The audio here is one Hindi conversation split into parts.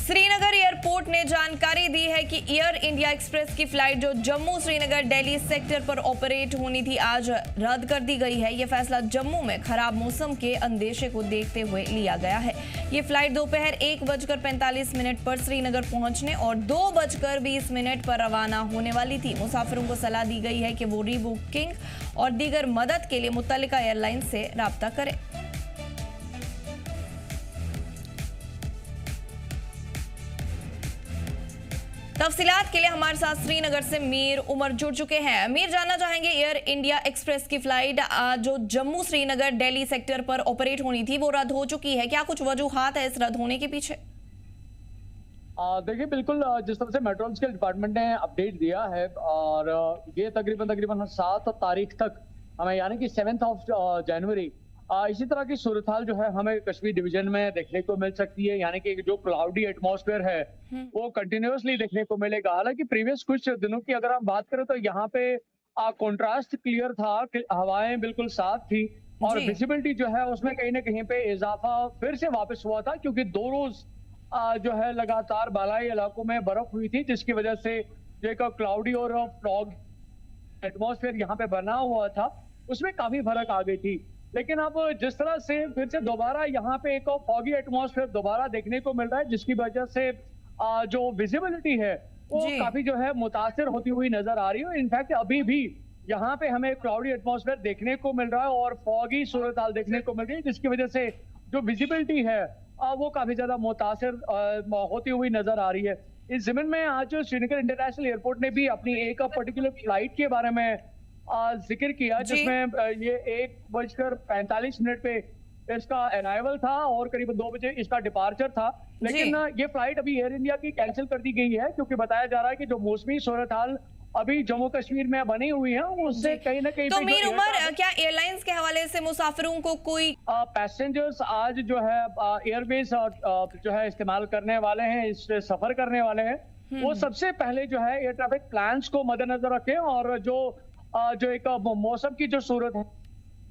श्रीनगर एयरपोर्ट ने जानकारी दी है कि एयर इंडिया एक्सप्रेस की फ्लाइट जो जम्मू श्रीनगर दिल्ली सेक्टर पर ऑपरेट होनी थी आज रद्द कर दी गई है। यह फैसला जम्मू में खराब मौसम के अंदेशे को देखते हुए लिया गया है। ये फ्लाइट दोपहर 1:45 पर श्रीनगर पहुंचने और 2:20 पर रवाना होने वाली थी। मुसाफिरों को सलाह दी गई है कि वो रीबुकिंग और दीगर मदद के लिए मुत्तल्लिका एयरलाइन से राब्ता करें। तफसीलात के लिए हमारे साथ श्रीनगर से मीर उमर जुड़ चुके हैं। मीर, जानना चाहेंगे एयर इंडिया एक्सप्रेस की फ्लाइट जो जम्मू श्रीनगर दिल्ली सेक्टर पर ऑपरेट होनी थी वो रद्द हो चुकी है। क्या कुछ वजूहात है इस रद्द होने के पीछे? देखिए, बिल्कुल जिस तरह से मेट्रोलॉजिकल डिपार्टमेंट ने अपडेट दिया है और ये तकरीबन 7 तारीख तक हमें यानी कि 7 जनवरी इसी तरह की सूरत हाल जो है हमें कश्मीर डिवीजन में देखने को मिल सकती है। यानी कि जो क्लाउडी एटमॉस्फेयर है वो कंटिन्यूअसली देखने को मिलेगा। हालांकि प्रीवियस कुछ दिनों की अगर हम बात करें तो यहाँ पे कंट्रास्ट क्लियर था, हवाएं बिल्कुल साफ थी और विजिबिलिटी जो है उसमें कहीं ना कहीं पे इजाफा फिर से वापस हुआ था, क्योंकि 2 रोज जो है लगातार बालाई इलाकों में बर्फ हुई थी, जिसकी वजह से जो एक क्लाउडी और फॉग एटमॉस्फेयर यहाँ पे बना हुआ था उसमें काफी फर्क आ गई थी। लेकिन अब जिस तरह से फिर से दोबारा यहाँ पे एक फॉगी एटमॉस्फेयर दोबारा देखने को मिल रहा है, जिसकी वजह से जो विजिबिलिटी है वो काफी जो है मुतासिर होती हुई नजर आ रही है। इनफैक्ट अभी भी यहाँ पे हमें क्लाउडी एटमॉस्फेयर देखने को मिल रहा है और फॉगी सूरत हाल देखने को मिल रही है, जिसकी वजह से जो विजिबिलिटी है वो काफी ज्यादा मुतासिर होती हुई नजर आ रही है। इस जिम्न में आज श्रीनगर इंटरनेशनल एयरपोर्ट ने भी अपनी एक पर्टिकुलर फ्लाइट के बारे में जिक्र किया, जिसमें ये 1:45 पे इसका अराइवल था और करीब 2 बजे इसका डिपार्चर था। लेकिन ये फ्लाइट अभी एयर इंडिया की कैंसिल कर दी गई है, क्योंकि बताया जा रहा है कि जो मौसमी सूरत हाल अभी जम्मू कश्मीर में बनी हुई है उससे कहीं ना कहीं। तो मीर उमर, क्या एयरलाइंस के हवाले से मुसाफिरों को कोई पैसेंजर्स आज जो है एयरवेज जो है इस्तेमाल करने वाले हैं, इस सफर करने वाले हैं, वो सबसे पहले जो है एयर ट्रैफिक प्लान्स को मद्देनजर रखें और जो एक मौसम की जो सूरत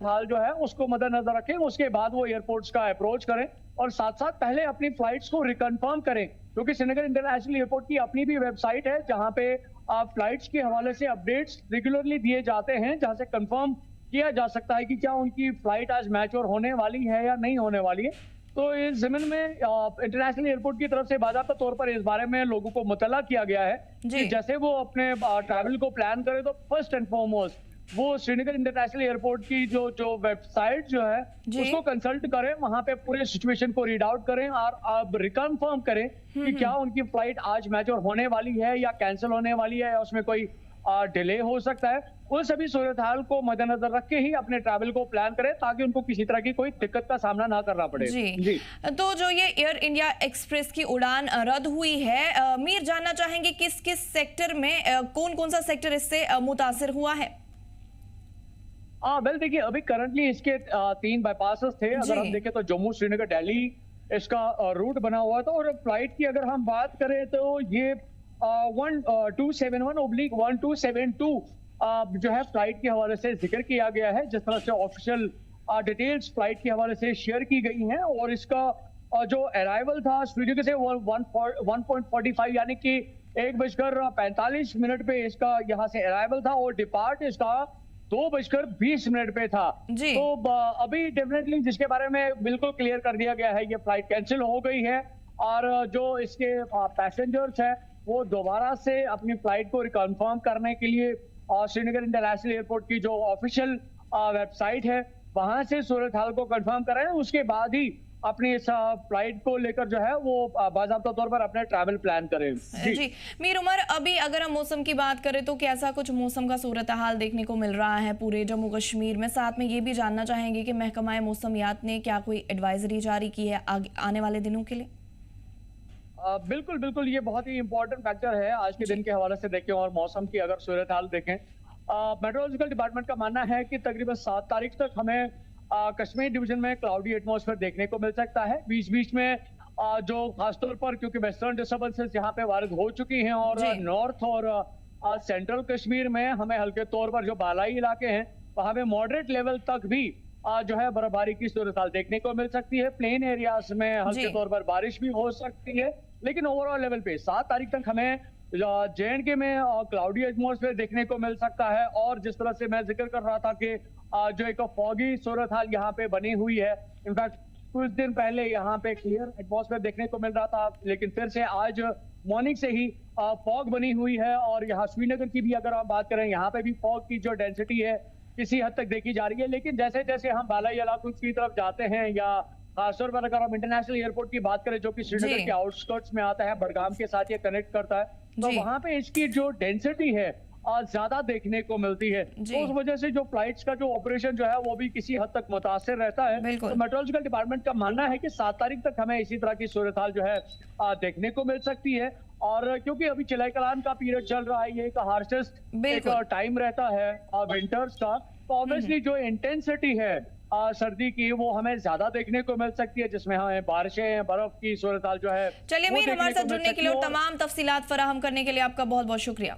हाल जो है उसको मद्देनजर रखें। उसके बाद वो एयरपोर्ट्स का अप्रोच करें और साथ साथ पहले अपनी फ्लाइट्स को रिकन्फर्म करें, क्योंकि श्रीनगर इंटरनेशनल एयरपोर्ट की अपनी भी वेबसाइट है जहां पे फ्लाइट्स के हवाले से अपडेट्स रेगुलरली दिए जाते हैं, जहां से कंफर्म किया जा सकता है कि क्या उनकी फ्लाइट आज मैच्योर होने वाली है या नहीं होने वाली है। तो इस ज़मीन में इंटरनेशनल एयरपोर्ट की तरफ से बाकायदा तौर पर इस बारे में लोगों को मुतल्ला किया गया है कि जैसे वो अपने ट्रैवल को प्लान करें तो फर्स्ट एंड फॉरमोस्ट वो श्रीनगर इंटरनेशनल एयरपोर्ट की जो वेबसाइट जो है उसको कंसल्ट करें, वहां पे पूरे सिचुएशन को रीड आउट करें और अब रिकन्फर्म करें कि क्या उनकी फ्लाइट आज मैच्योर होने वाली है या कैंसिल होने वाली है या उसमें कोई डिले हो सकता है। उन सभी सूरत हाल को मद्देनजर रख के ही अपने ट्रैवल को प्लान करें ताकि उनको किसी तरह की कोई दिक्कत का सामना ना करना पड़े। जी। तो जो ये एयर इंडिया एक्सप्रेस की उड़ान रद्द हुई है, मीर जानना चाहेंगे किस किस सेक्टर में कौन कौन सा सेक्टर इससे मुतासिर हुआ है? वेल देखिए, अभी करंटली इसके 3 बाईपासेस थे। अगर हम देखें तो जम्मू श्रीनगर दिल्ली इसका रूट बना हुआ था और फ्लाइट की अगर हम बात करें तो ये 1271/1272 जो है फ्लाइट के हवाले से जिक्र किया गया है, जिस तरह से ऑफिशियल डिटेल्स फ्लाइट के हवाले से शेयर की गई हैं। और इसका जो अराइवल था श्रीनगर से 1:45 यानी कि 1:45 पे इसका यहाँ से अराइवल था और डिपार्ट इसका 2:20 पे था। तो अभी डेफिनेटली जिसके बारे में बिल्कुल क्लियर कर दिया गया है, ये फ्लाइट कैंसिल हो गई है और जो इसके पैसेंजर्स हैं वो दोबारा से अपनी फ्लाइट को रिकन्फर्म करने के लिए श्रीनगर इंटरनेशनल एयरपोर्ट की जो ऑफिशियल वेबसाइट है वहां से सूरत हाल को कंफर्म कराएं। उसके बाद ही अपनी इस फ्लाइट को लेकर जो है वो बाज़ाब्ता तौर पर अपने ट्रैवल प्लान करें। जी मीर उमर, अभी अगर हम मौसम की बात करें तो कैसा कुछ मौसम का सूरत हाल देखने को मिल रहा है पूरे जम्मू कश्मीर में? साथ में ये भी जानना चाहेंगे कि महकमा मौसमियात ने क्या कोई एडवाइजरी जारी की है आने वाले दिनों के लिए? बिल्कुल बिल्कुल, ये बहुत ही इंपॉर्टेंट फैक्टर है आज के दिन के हवाले से देखें और मौसम की अगर सूरत हाल देखें। मेट्रोलॉजिकल डिपार्टमेंट का मानना है कि तकरीबन 7 तारीख तक हमें कश्मीर डिवीजन में क्लाउडी एटमॉस्फेयर देखने को मिल सकता है। बीच बीच में जो खासतौर पर क्योंकि वेस्टर्न डिस्टर्बेंसेस यहाँ पे वारिद हो चुकी हैं और नॉर्थ और सेंट्रल कश्मीर में हमें हल्के तौर पर जो बालाई इलाके हैं वहां पे मॉडरेट लेवल तक भी जो है बर्फबारी की सूरत हाल देखने को मिल सकती है। प्लेन एरियाज में हल्के जी। तौर पर बारिश भी हो सकती है, लेकिन ओवरऑल लेवल पे 7 तारीख तक हमें JNK में क्लाउडी एटमॉस्फेयर देखने को मिल सकता है। और जिस तरह से मैं जिक्र कर रहा था कि जो एक फॉगी सूरत हाल यहाँ पे बनी हुई है, इनफैक्ट कुछ दिन पहले यहाँ पे क्लियर एटमॉस्फेयर देखने को मिल रहा था, लेकिन फिर से आज मॉर्निंग से ही फॉग बनी हुई है। और यहाँ श्रीनगर की भी अगर हम बात करें, यहाँ पे भी फॉग की जो डेंसिटी है किसी हद तक देखी जा रही है। लेकिन जैसे जैसे हम बालाई इलाकों की तरफ जाते हैं, या खासतौर पर अगर हम इंटरनेशनल एयरपोर्ट की बात करें जो कि श्रीनगर जी। के आउटस्कर्ट्स में आता है, बडगाम के साथ ये कनेक्ट करता है, तो जी। वहां पे इसकी जो डेंसिटी है ज्यादा देखने को मिलती है। जी। तो उस वजह से जो फ्लाइट्स का जो ऑपरेशन जो है वो भी किसी हद तक मुतासर रहता है। बिल्कुल। तो मेट्रोलॉजिकल डिपार्टमेंट का मानना है कि 7 तारीख तक हमें इसी तरह की सूरत हाल जो है देखने को मिल सकती है। और क्योंकि अभी चिलाई कलान का पीरियड चल रहा है, ये एक हार्शेस्ट एक बिल्कुल। टाइम रहता है विंटर्स का, तो ऑब्वियसली जो इंटेंसिटी है सर्दी की वो हमें ज्यादा देखने को मिल सकती है, जिसमें हमें बारिशें, बर्फ की सूरत हाल जो है चलिए वो मीर, हमारे देखने साथ को मिल जुड़ने के लिए सकती और है। तमाम तफसीलात फराहम करने के लिए आपका बहुत बहुत शुक्रिया।